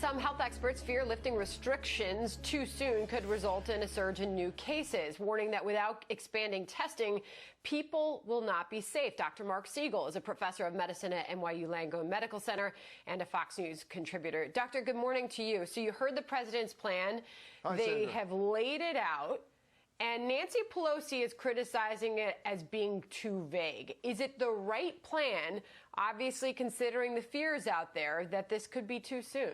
Some health experts fear lifting restrictions too soon could result in a surge in new cases, warning that without expanding testing, people will not be safe. Dr. Mark Siegel is a professor of medicine at NYU Langone Medical Center and a Fox News contributor. Doctor, good morning to you. So you heard the president's plan. Hi, they Sandra. have laid it out. And Nancy Pelosi is criticizing it as being too vague. Is it the right plan, obviously considering the fears out there that this could be too soon?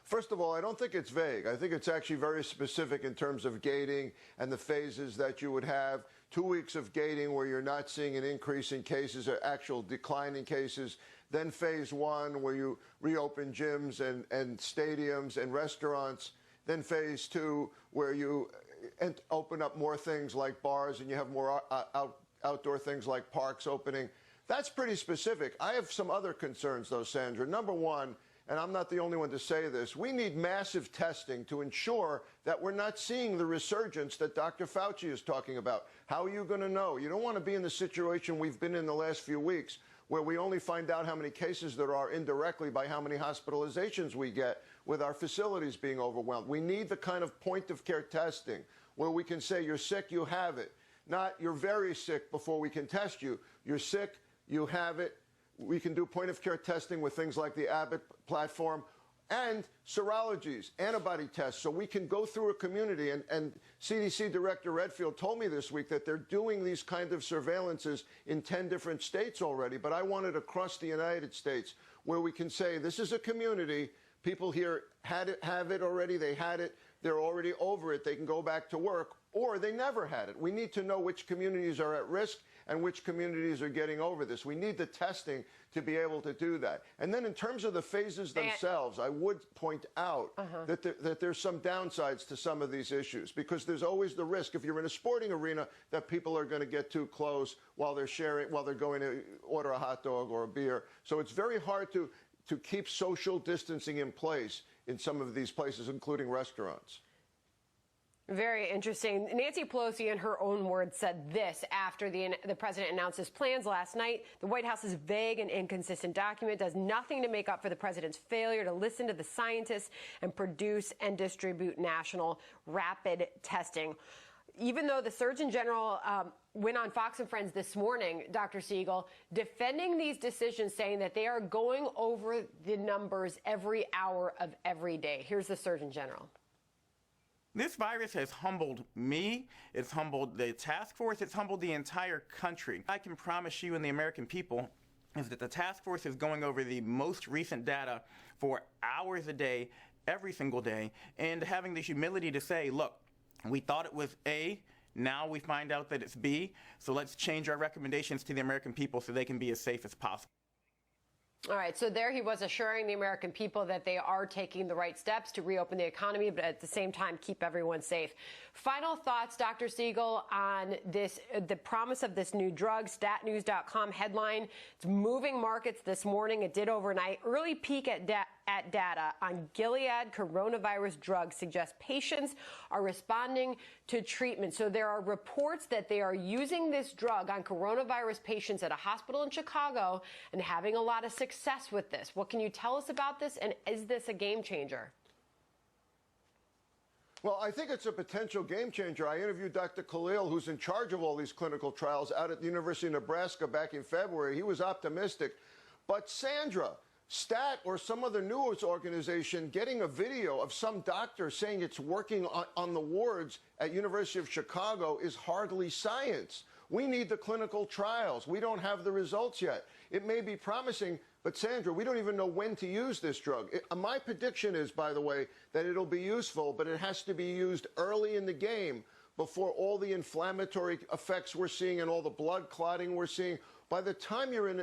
First of all, I don't think it's vague. I think it's actually very specific in terms of gating and the phases that you would have. 2 weeks of gating where you're not seeing an increase in cases or actual decline in cases. Then phase one where you reopen gyms and stadiums and restaurants. Then phase two where you open up more things like bars and you have more outdoor things like parks opening. That's pretty specific. I have some other concerns, though, Sandra. Number one, and I'm not the only one to say this, we need massive testing to ensure that we're not seeing the resurgence that Dr. Fauci is talking about. How are you going to know? You don't want to be in the situation we've been in the last few weeks, where we only find out how many cases there are indirectly by how many hospitalizations we get with our facilities being overwhelmed. We need the kind of point-of-care testing where we can say you're sick, you have it. Not you're very sick before we can test you. You're sick, you have it. We can do point-of-care testing with things like the Abbott platform and serologies, antibody tests, so we can go through a community. And CDC Director Redfield told me this week that they're doing these kind of surveillances in 10 different states already, but I want it across the United States where we can say this is a community. People here have it already, they had it, they're already over it, they can go back to work, or they never had it. We need to know which communities are at risk and which communities are getting over this. We need the testing to be able to do that. And then in terms of the phases themselves, I would point out that there's some downsides to some of these issues, because there's always the risk, if you're in a sporting arena, that people are going to get too close while they're going to order a hot dog or a beer. So it's very hard to keep social distancing in place in some of these places, including restaurants. Very interesting. Nancy Pelosi, in her own words, said this after the president announced his plans last night. The White House's vague and inconsistent document does nothing to make up for the president's failure to listen to the scientists and produce and distribute national rapid testing. Even though the Surgeon General went on Fox and Friends this morning, Dr. Siegel, defending these decisions, saying that they are going over the numbers every hour of every day. Here's the Surgeon General. This virus has humbled me, it's humbled the task force, it's humbled the entire country. I can promise you and the American people is that the task force is going over the most recent data for hours a day, every single day, and having the humility to say, look, we thought it was A, now we find out that it's B, so let's change our recommendations to the American people so they can be as safe as possible. All right, so there he was assuring the American people that they are taking the right steps to reopen the economy, but at the same time keep everyone safe. Final thoughts, Dr. Siegel, on this, the promise of this new drug. StatNews.com headline, it's moving markets this morning. It did overnight. Early peek at data on Gilead coronavirus drugs suggests patients are responding to treatment. So there are reports that they are using this drug on coronavirus patients at a hospital in Chicago and having a lot of success with this. What can you tell us about this, and is this a game changer? Well, I think it's a potential game changer. I interviewed Dr. Khalil, who's in charge of all these clinical trials out at the University of Nebraska back in February. He was optimistic. But Sandra, Stat or some other news organization getting a video of some doctor saying it's working on the wards at University of Chicago is hardly science. We need the clinical trials. We don't have the results yet. It may be promising, but Sandra, we don't even know when to use this drug. My prediction is, by the way, that it'll be useful, but it has to be used early in the game before all the inflammatory effects we're seeing and all the blood clotting we're seeing. By the time you're in